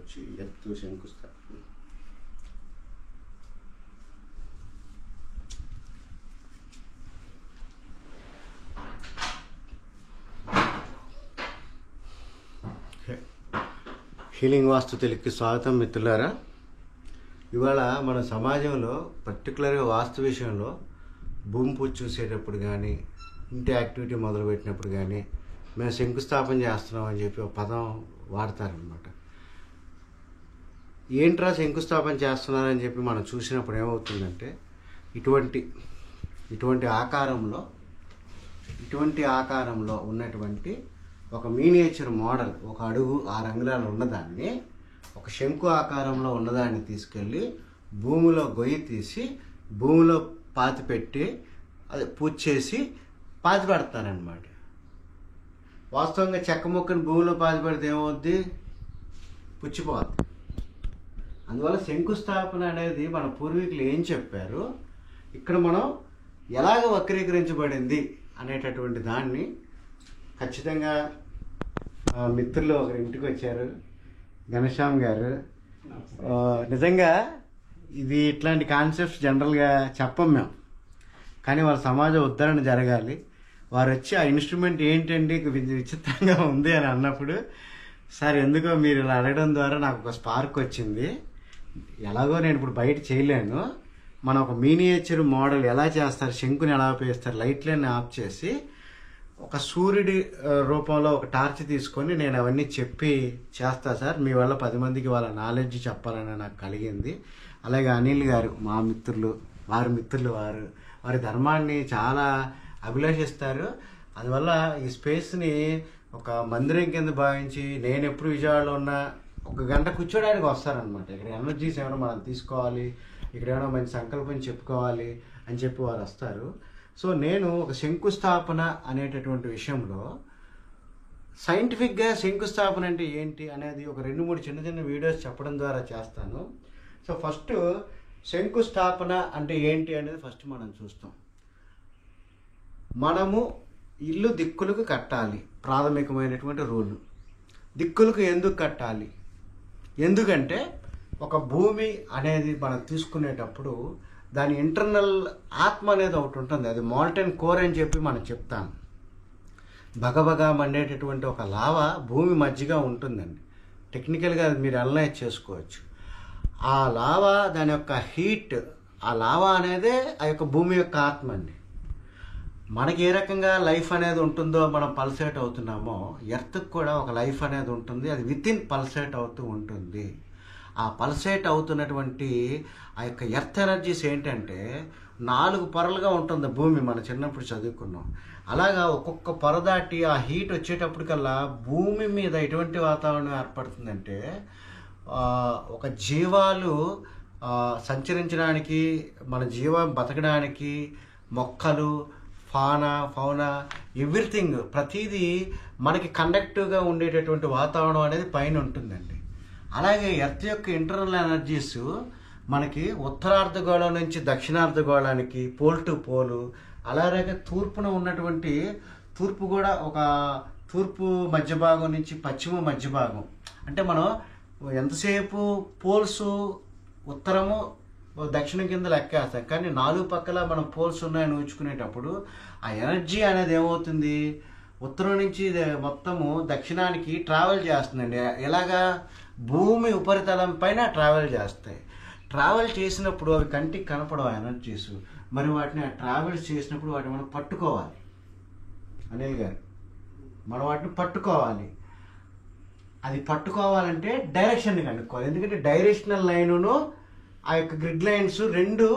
చూసుకోవచ్చు. ఎత్తు శంకుస్థాపన. హీలింగ్ వాస్తు తెలుగుకి స్వాగతం మిత్రులారా. ఇవాళ మన సమాజంలో పర్టికులర్గా వాస్తు విషయంలో భూమి పూజ చూసేటప్పుడు కానీ, ఇంటి యాక్టివిటీ మొదలుపెట్టినప్పుడు కానీ మేము శంకుస్థాపన చేస్తున్నాం అని చెప్పి ఒక పదం వాడతారనమాట. ఏంట్రా శంకుస్థాపన చేస్తున్నారని చెప్పి మనం చూసినప్పుడు ఏమవుతుందంటే ఇటువంటి ఆకారంలో ఉన్నటువంటి ఒక మీనియేచర్ మోడల్, ఒక అడుగు 6 అంగుళాలు ఉన్నదాన్ని, ఒక శంకు ఆకారంలో ఉన్నదాన్ని తీసుకెళ్ళి భూమిలో గొయ్యి తీసి భూమిలో పాతి పెట్టి అది పూజ చేసి పాతి పెడతారనమాట. వాస్తవంగా చెక్క ముక్కని భూమిలో పాతి పెడితే ఏమవుద్ది? పుచ్చిపోద్ది. అందువల్ల శంకుస్థాపన అనేది మన పూర్వీకులు ఏం చెప్పారు, ఇక్కడ మనం ఎలాగ వక్రీకరించబడింది అనేటటువంటి దాన్ని ఖచ్చితంగా మిత్రులు ఒకరి ఇంటికి వచ్చారు, ఘనశ్యామ్ గారు. నిజంగా ఇది ఇట్లాంటి కాన్సెప్ట్స్ జనరల్గా చెప్పం మేము, కానీ వాళ్ళ సమాజ ఉద్ధరణ జరగాలి. వారు వచ్చి ఆ ఇన్స్ట్రుమెంట్ ఏంటండి విచిత్రంగా ఉంది అని అన్నప్పుడు, సార్ ఎందుకో మీరు ఇలా అడగడం ద్వారా నాకు ఒక స్పార్క్ వచ్చింది. ఎలాగో నేను ఇప్పుడు బయట చేయలేను, మనం ఒక మీనియేచర్ మోడల్ ఎలా చేస్తారు, శంకుని ఎలా ఉపయోగిస్తారు, లైట్లన్నీ ఆఫ్ చేసి ఒక సూర్యుడి రూపంలో ఒక టార్చ్ తీసుకొని నేను అవన్నీ చెప్పి చేస్తా సార్, మీ వల్ల 10 మందికి వాళ్ళ నాలెడ్జ్ చెప్పాలని నాకు కలిగింది. అలాగే అనిల్ గారు, మా మిత్రులు, వారి ధర్మాన్ని చాలా అభిలాషిస్తారు. అందువల్ల ఈ స్పేస్ని ఒక మందిరం కింద భావించి, నేను ఎప్పుడు విజయవాడలో ఉన్నా 1 గంట కూర్చోడానికి వస్తారనమాట. ఇక్కడ ఎనర్జీస్ ఏమైనా మనం తీసుకోవాలి, ఇక్కడ ఏమైనా మంచి సంకల్పం చెప్పుకోవాలి అని చెప్పి వారు వస్తారు. సో నేను ఒక శంకుస్థాపన అనేటటువంటి విషయంలో సైంటిఫిక్గా శంకుస్థాపన అంటే ఏంటి అనేది ఒక 2-3 చిన్న వీడియోస్ చెప్పడం ద్వారా చేస్తాను. సో ఫస్ట్ శంకుస్థాపన అంటే ఏంటి అనేది ఫస్ట్ మనం చూస్తాం. మనము ఇల్లు దిక్కులకు కట్టాలి, ప్రాథమికమైనటువంటి రూల్. దిక్కులకు ఎందుకు కట్టాలి? ఎందుకంటే ఒక భూమి అనేది మనం తీసుకునేటప్పుడు దాని ఇంటర్నల్ ఆత్మ అనేది ఒకటి ఉంటుంది, అది మాల్టెన్ కోర్ అని చెప్పి మనం చెప్తాం. బగబగా మండేటటువంటి ఒక లావా భూమి మధ్యగా ఉంటుందండి. టెక్నికల్గా అది మీరు అనలైజ్ చేసుకోవచ్చు. ఆ లావా, దాని యొక్క హీట్, ఆ లావా అనేదే ఆ యొక్క భూమి యొక్క ఆత్మ అండి. మనకి ఏ రకంగా లైఫ్ అనేది ఉంటుందో మనం పల్సేట్ అవుతున్నామో, ఎర్త్కి కూడా ఒక లైఫ్ అనేది ఉంటుంది, అది వితిన్ పల్సేట్ అవుతూ ఉంటుంది. ఆ పల్సేట్ అవుతున్నటువంటి ఆ యొక్క ఎర్త్ ఎనర్జీస్ ఏంటంటే 4 పొరలుగా ఉంటుంది భూమి, మన చిన్నప్పుడు చదువుకున్నాం. అలాగా ఒక్కొక్క పొర దాటి ఆ హీట్ వచ్చేటప్పటికల్లా భూమి మీద ఎటువంటి వాతావరణం ఏర్పడుతుందంటే, ఒక జీవాలు సంచరించడానికి, మన జీవం బతకడానికి, మొక్కలు, ఫౌనా ఎవ్రీథింగ్, ప్రతిదీ మనకి కండక్టివ్గా ఉండేటటువంటి వాతావరణం అనేది పైన ఉంటుందండి. అలాగే ఎర్త్ యొక్క ఇంటర్నల్ ఎనర్జీస్ మనకి ఉత్తరార్ధగోళం నుంచి దక్షిణార్ధగోళానికి, పోల్ టు పోలు, అలాగే తూర్పున ఉన్నటువంటి తూర్పు కూడా ఒక తూర్పు మధ్య భాగం నుంచి పశ్చిమ మధ్య భాగం, అంటే మనం ఎంతసేపు పోల్స్ ఉత్తరము దక్షిణం కింద లెక్కేస్తాం, కానీ 4 పక్కల మనం పోల్స్ ఉన్నాయని ఊహించుకునేటప్పుడు ఆ ఎనర్జీ అనేది ఏమవుతుంది, ఉత్తరం నుంచి మొత్తము దక్షిణానికి ట్రావెల్ చేస్తుందండి. ఎలాగా? భూమి ఉపరితలం పైన ట్రావెల్ చేస్తాయి. ట్రావెల్ చేసినప్పుడు అవి కంటికి కనపడవు ఎనర్జీస్, మరి వాటిని ట్రావెల్స్ చేసినప్పుడు వాటిని మనం పట్టుకోవాలి. అనిల్ గారు, మనం వాటిని పట్టుకోవాలి. అది పట్టుకోవాలంటే డైరెక్షన్ని కనుక్కోవాలి. ఎందుకంటే డైరెక్షనల్ లైనును ఆ యొక్క గ్రిడ్ లైన్స్ 2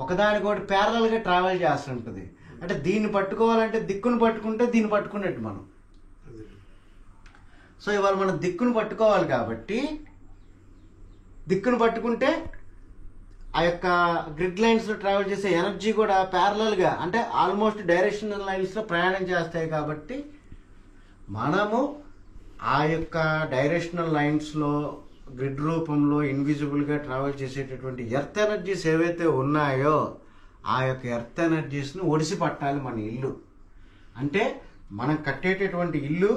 ఒకదానికొకటి ప్యారలల్గా ట్రావెల్ చేస్తుంటుంది. అంటే దీన్ని పట్టుకోవాలంటే దిక్కును పట్టుకుంటే దీన్ని పట్టుకున్నట్టు మనం. సో ఇవాళ మనం దిక్కును పట్టుకోవాలి కాబట్టి, దిక్కును పట్టుకుంటే ఆ యొక్క గ్రిడ్ లైన్స్లో ట్రావెల్ చేసే ఎనర్జీ కూడా ప్యారలల్గా, అంటే ఆల్మోస్ట్ డైరెక్షనల్ లైన్స్లో ప్రయాణం చేస్తాయి. కాబట్టి మనము ఆ యొక్క డైరెక్షనల్ లైన్స్లో గ్రిడ్ రూపంలో ఇన్విజిబుల్గా ట్రావెల్ చేసేటటువంటి ఎర్త్ ఎనర్జీస్ ఏవైతే ఉన్నాయో ఆ యొక్క ఎర్త్ ఎనర్జీస్ని ఒడిసి పట్టాలి మన ఇల్లు. అంటే మనం కట్టేటటువంటి ఇల్లు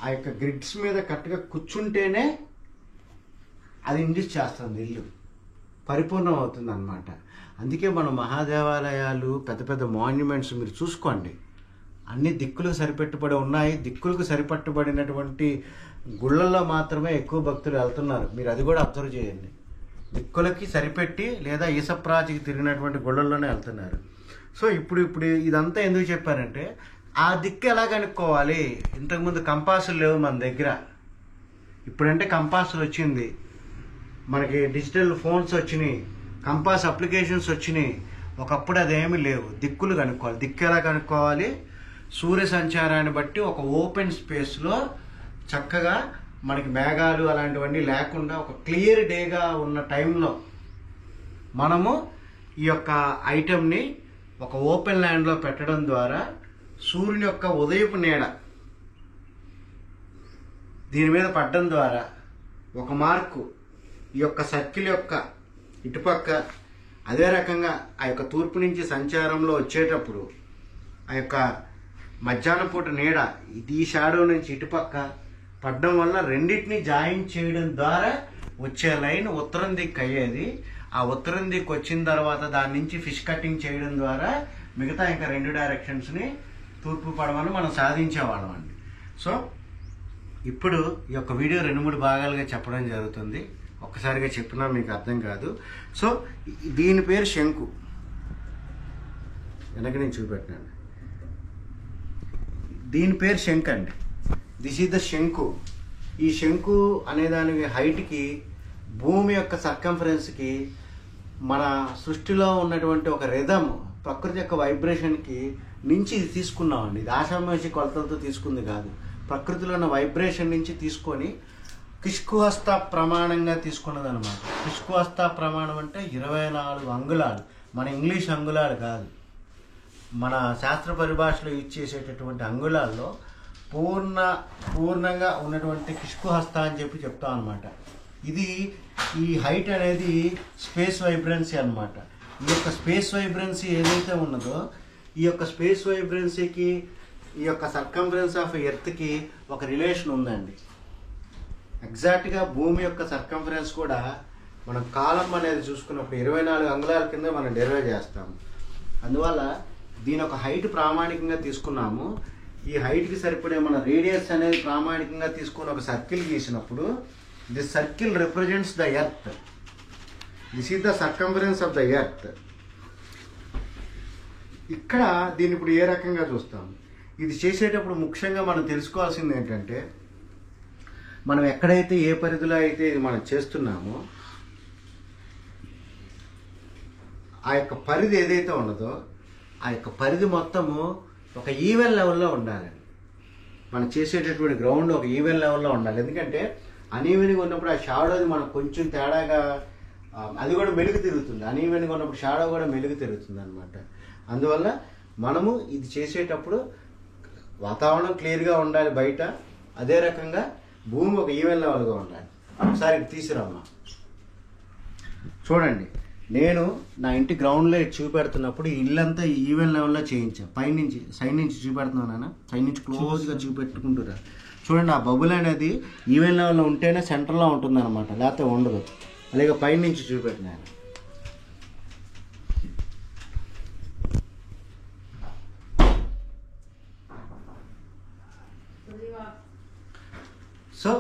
ఆ యొక్క గ్రిడ్స్ మీద కరెక్ట్గా కూర్చుంటేనే అది ఇండ్యూస్ చేస్తుంది, ఇల్లు పరిపూర్ణం అవుతుంది అన్నమాట. అందుకే మన మహాదేవాలయాలు, పెద్ద పెద్ద మాన్యుమెంట్స్ మీరు చూసుకోండి, అన్ని దిక్కులకు సరిపెట్టుబడి ఉన్నాయి. దిక్కులకు సరిపట్టుబడినటువంటి గుళ్ళల్లో మాత్రమే ఎక్కువ భక్తులు వెళ్తున్నారు. మీరు అది కూడా అబ్జర్వ్ చేయండి. దిక్కులకి సరిపెట్టి లేదా ఈసప్రాచికి తిరిగినటువంటి గుళ్ళల్లోనే వెళ్తున్నారు. సో ఇప్పుడు ఇదంతా ఎందుకు చెప్పారంటే, ఆ దిక్కు ఎలా కనుక్కోవాలి. ఇంతకుముందు కంపాసులు లేవు మన దగ్గర, ఇప్పుడంటే కంపాసులు వచ్చింది, మనకి డిజిటల్ ఫోన్స్ వచ్చినాయి, కంపాస్ అప్లికేషన్స్ వచ్చినాయి. ఒకప్పుడు అదేమీ లేవు. దిక్కులు కనుక్కోవాలి. దిక్కు ఎలా కనుక్కోవాలి? సూర్య సంచారాన్ని బట్టి ఒక ఓపెన్ స్పేస్లో చక్కగా మనకి మేఘాలు అలాంటివన్నీ లేకుండా ఒక క్లియర్ డేగా ఉన్న టైంలో మనము ఈ యొక్క ఐటెంని ఒక ఓపెన్ ల్యాండ్లో పెట్టడం ద్వారా సూర్యుని యొక్క ఉదయపు నీడ దీని మీద పడడం ద్వారా ఒక మార్కు ఈ యొక్క సర్కిల్ యొక్క ఇటుపక్క, అదే రకంగా ఆ యొక్క తూర్పు నుంచి సంచారంలో వచ్చేటప్పుడు ఆ యొక్క మధ్యాహ్నం పూట నీడ ఈ షాడో నుంచి ఇటుపక్క పడడం వల్ల రెండింటిని జాయిన్ చేయడం ద్వారా వచ్చే లైన్ ఉత్తరం దిక్కు అయ్యేది. ఆ ఉత్తరం దిక్కు వచ్చిన తర్వాత దాని నుంచి ఫిష్ కటింగ్ చేయడం ద్వారా మిగతా ఇంకా 2 డైరెక్షన్స్ని తూర్పు పడమని మనం సాధించేవాళ్ళం అండి. సో ఇప్పుడు ఈ యొక్క వీడియో 2-3 భాగాలుగా చెప్పడం జరుగుతుంది. ఒక్కసారిగా చెప్పినా మీకు అర్థం కాదు. సో దీని పేరు శంకు. వెనక నేను చూపెట్టినాను. దీని పేరు శంకు అండి. దిస్ ఈజ్ ద శంకు. ఈ శంకు అనే దానికి హైట్కి, భూమి యొక్క సర్కంఫరెన్స్కి, మన సృష్టిలో ఉన్నటువంటి ఒక రిథమ్, ప్రకృతి యొక్క వైబ్రేషన్కి నుంచి ఇది తీసుకున్నామండి. ఇది ఆషామాషి కొలతలతో తీసుకుంది కాదు. ప్రకృతిలో ఉన్న వైబ్రేషన్ నుంచి తీసుకొని కిష్కుహస్త ప్రమాణంగా తీసుకున్నది అనమాట. కిష్కుహస్త ప్రమాణం అంటే 24 అంగుళాలు. మన ఇంగ్లీష్ అంగుళాలు కాదు, మన శాస్త్ర పరిభాషలో యూజ్ చేసేటటువంటి అంగుళాల్లో పూర్ణంగా ఉన్నటువంటి కిష్కుహస్త అని చెప్తాం అనమాట. ఇది ఈ హైట్ అనేది స్పేస్ వైబ్రెన్సీ అనమాట. ఈ యొక్క స్పేస్ వైబ్రెన్సీ ఏదైతే ఉన్నదో, ఈ యొక్క స్పేస్ వైబ్రెన్సీకి ఈ యొక్క సర్కంఫరెన్స్ ఆఫ్ ఎర్త్కి ఒక రిలేషన్ ఉందండి. ఎగ్జాక్ట్గా భూమి యొక్క సర్కంఫరెన్స్ కూడా మనం కాలం అనేది చూసుకున్నప్పుడు 24 అంగుళాల కింద మనం డెరివైవ్ చేస్తాము. అందువల్ల దీని ఒక హైట్ ప్రామాణికంగా తీసుకున్నాము. ఈ హైట్కి సరిపడే మన రేడియస్ అనేది ప్రామాణికంగా తీసుకుని ఒక సర్కిల్ గీసినప్పుడు this circle represents the earth. This is the circumference of the earth. ఇక్కడ దీన్ని ఇప్పుడు ఏ రకంగా చూస్తాము. ఇది చేసేటప్పుడు ముఖ్యంగా మనం తెలుసుకోవాల్సింది ఏంటంటే, మనం ఎక్కడైతే ఏ పరిధిలో అయితే ఇది మనం చేస్తున్నామో ఆ యొక్క పరిధి ఏదైతే ఉన్నదో ఆ యొక్క పరిధి మొత్తము ఒక ఈవెన్ లెవెల్లో ఉండాలండి. మనం చేసేటటువంటి గ్రౌండ్ ఒక ఈవెన్ లెవెల్లో ఉండాలి. ఎందుకంటే అనీవెన్గా ఉన్నప్పుడు ఆ షాడోది మనకు కొంచెం తేడాగా అది కూడా మెలుగు తిరుగుతుంది. అనీవెన్గా ఉన్నప్పుడు షాడో కూడా మెలుగు తిరుగుతుంది అనమాట. అందువల్ల మనము ఇది చేసేటప్పుడు వాతావరణం క్లియర్గా ఉండాలి బయట, అదే రకంగా భూమి ఒక ఈవెన్ లెవెల్గా ఉండాలి. ఒకసారి తీసిరమ్మా చూడండి. నేను నా ఇంటి గ్రౌండ్లో చూపెడుతున్నప్పుడు ఇల్లంతా ఈవెన్ లెవెల్లో చేయించాను. పైనుంచి సైడ్ నుంచి చూపెడుతున్నాను, సైడ్ నుంచి క్లోజ్గా చూపెట్టుకుంటున్నా. చూడండి, ఆ బబుల్ అనేది ఈవెన్ లెవెల్లో ఉంటేనే సెంటర్లో ఉంటుంది అనమాట, లేకపోతే ఉండదు. అలాగే పైనుంచి చూపెట్టినాను. సో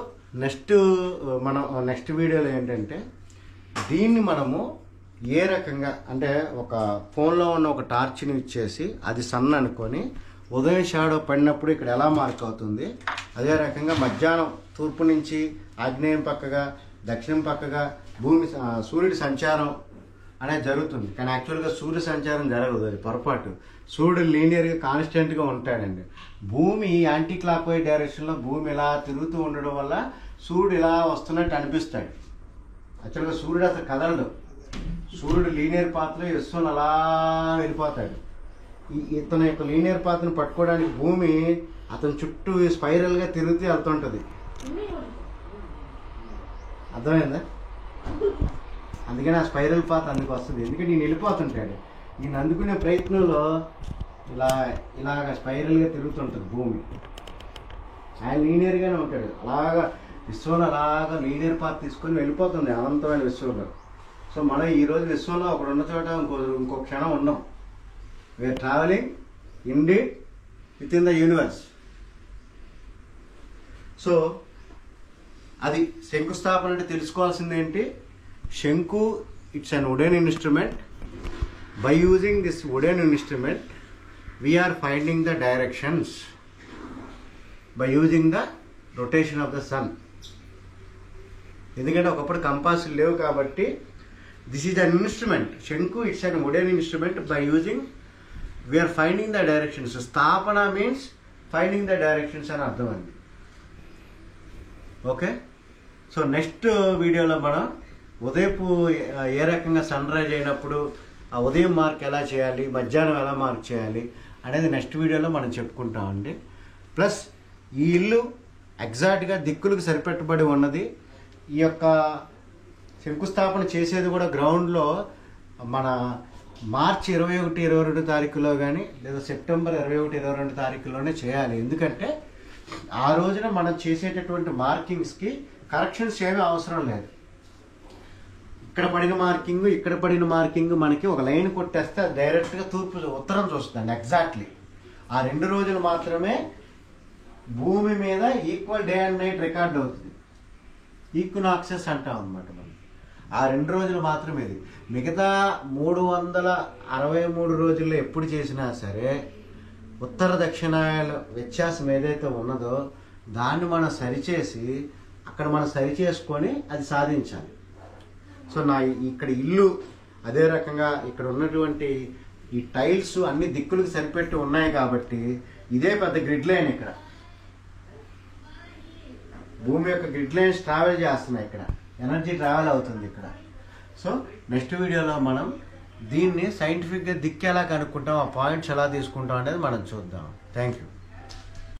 నెక్స్ట్ వీడియోలో ఏంటంటే, దీన్ని మనము ఏ రకంగా అంటే ఒక ఫోన్లో ఉన్న ఒక టార్చ్ని ఇచ్చేసి అది సన్ అనుకొని ఉదయం షాడో పడినప్పుడు ఇక్కడ ఎలా మార్క్ అవుతుంది, అదే రకంగా మధ్యాహ్నం తూర్పు నుంచి ఆగ్నేయం పక్కగా దక్షిణం పక్కగా సూర్యుడి సంచారం అనేది జరుగుతుంది. కానీ యాక్చువల్గా సూర్య సంచారం జరగదు, అది పొరపాటు. సూర్యుడు లీనియర్గా కాన్స్టెంట్గా ఉంటాడండి. భూమి యాంటీ క్లాక్ వైజ్ డైరెక్షన్లో భూమి ఇలా తిరుగుతూ ఉండడం వల్ల సూర్యుడు ఇలా వస్తున్నట్టు అనిపిస్తాడు. యాక్చువల్గా సూర్యుడు అసలు కదలడు. సూర్యుడు లీనియర్ పాత్రలో యశ్వన్ అలా వెళ్ళిపోతాడు. ఇతను యొక్క లీనియర్ పాత్రను పట్టుకోవడానికి భూమి అతని చుట్టూ స్పైరల్గా తిరుగుతూ వెళ్తుంటుంది. అర్థమైందా? అందుకని ఆ స్పైరల్ పాత్ అందుకు వస్తుంది. ఎందుకంటే ఈయన వెళ్ళిపోతుంటాడు. ఈయన అందుకునే ప్రయత్నంలో ఇలాగ స్పైరల్గా తిరుగుతుంటుంది భూమి. ఆయన లీనియర్గానే ఉంటాడు. అలాగా విశ్వంలో అలాగా లీనియర్ పాత్ తీసుకొని వెళ్ళిపోతుంది అనంతమైన విశ్వంలో. సో మనం ఈరోజు విశ్వంలో ఒకడు ఉన్న చోట ఇంకో క్షణం ఉన్నాం. We are travelling indeed with in the universe. So అది శంకుస్థాపన అంటే తెలుసుకోవాల్సింది ఏంటి? శంకు, it's an wooden instrument. By using this wooden instrument we are finding the directions by using the rotation of the sun. ఎందుకంటే ఒకప్పుడు కంపాసులు లేవు కాబట్టి దిస్ ఈజ్ అన్ ఇన్స్ట్రుమెంట్. శంకు, it's an wooden instrument. By using we are finding the directions. స్థాపన means finding the directions అని అర్థం అండి. ఓకే, సో నెక్స్ట్ వీడియోలో మనం ఉదయపు ఏ రకంగా సన్ రైజ్ అయినప్పుడు ఆ ఉదయం మార్క్ ఎలా చేయాలి, మధ్యాహ్నం ఎలా మార్క్ చేయాలి అనేది నెక్స్ట్ వీడియోలో మనం చెప్పుకుంటామండి. ప్లస్ ఈ ఇల్లు ఎగ్జాక్ట్గా దిక్కులకు సరిపెట్టబడి ఉన్నది. ఈ యొక్క శంకుస్థాపన చేసేది కూడా గ్రౌండ్లో మన మార్చి 21, 22 తారీఖులో కానీ లేదా సెప్టెంబర్ 21, 22 తారీఖులోనే చేయాలి. ఎందుకంటే ఆ రోజున మనం చేసేటటువంటి మార్కింగ్స్కి కరెక్షన్స్ ఏమీ అవసరం లేదు. ఇక్కడ పడిన మార్కింగ్, ఇక్కడ పడిన మార్కింగ్ మనకి ఒక లైన్ కొట్టేస్తే డైరెక్ట్గా ఉత్తరం చూస్తుందండి ఎగ్జాక్ట్లీ. ఆ 2 రోజులు మాత్రమే భూమి మీద equal day and night record అవుతుంది. ఈక్వినాక్సెస్ అంటాం అనమాట మనం. ఆ 2 రోజులు మాత్రమే ఇది. మిగతా 363 రోజుల్లో ఎప్పుడు చేసినా సరే ఉత్తర దక్షిణాయన వ్యత్యాసం ఏదైతే ఉన్నదో దాన్ని మనం సరిచేసి అక్కడ మనం సరిచేసుకొని అది సాధించాలి. సో ఇక్కడ ఇల్లు అదే రకంగా ఇక్కడ ఉన్నటువంటి ఈ టైల్స్ అన్ని దిక్కులకు సరిపెట్టి ఉన్నాయి కాబట్టి ఇదే పెద్ద గ్రిడ్ లైన్. ఇక్కడ భూమి యొక్క గ్రిడ్ లైన్స్ ట్రావెల్ చేస్తున్నాయి, ఇక్కడ ఎనర్జీ ట్రావెల్ అవుతుంది ఇక్కడ. సో నెక్స్ట్ వీడియోలో మనం దీన్ని సైంటిఫిక్గా దిక్కు ఎలా కనుక్కుంటాం, ఆ పాయింట్స్ ఎలా తీసుకుంటాం అనేది మనం చూద్దాం. Thank you.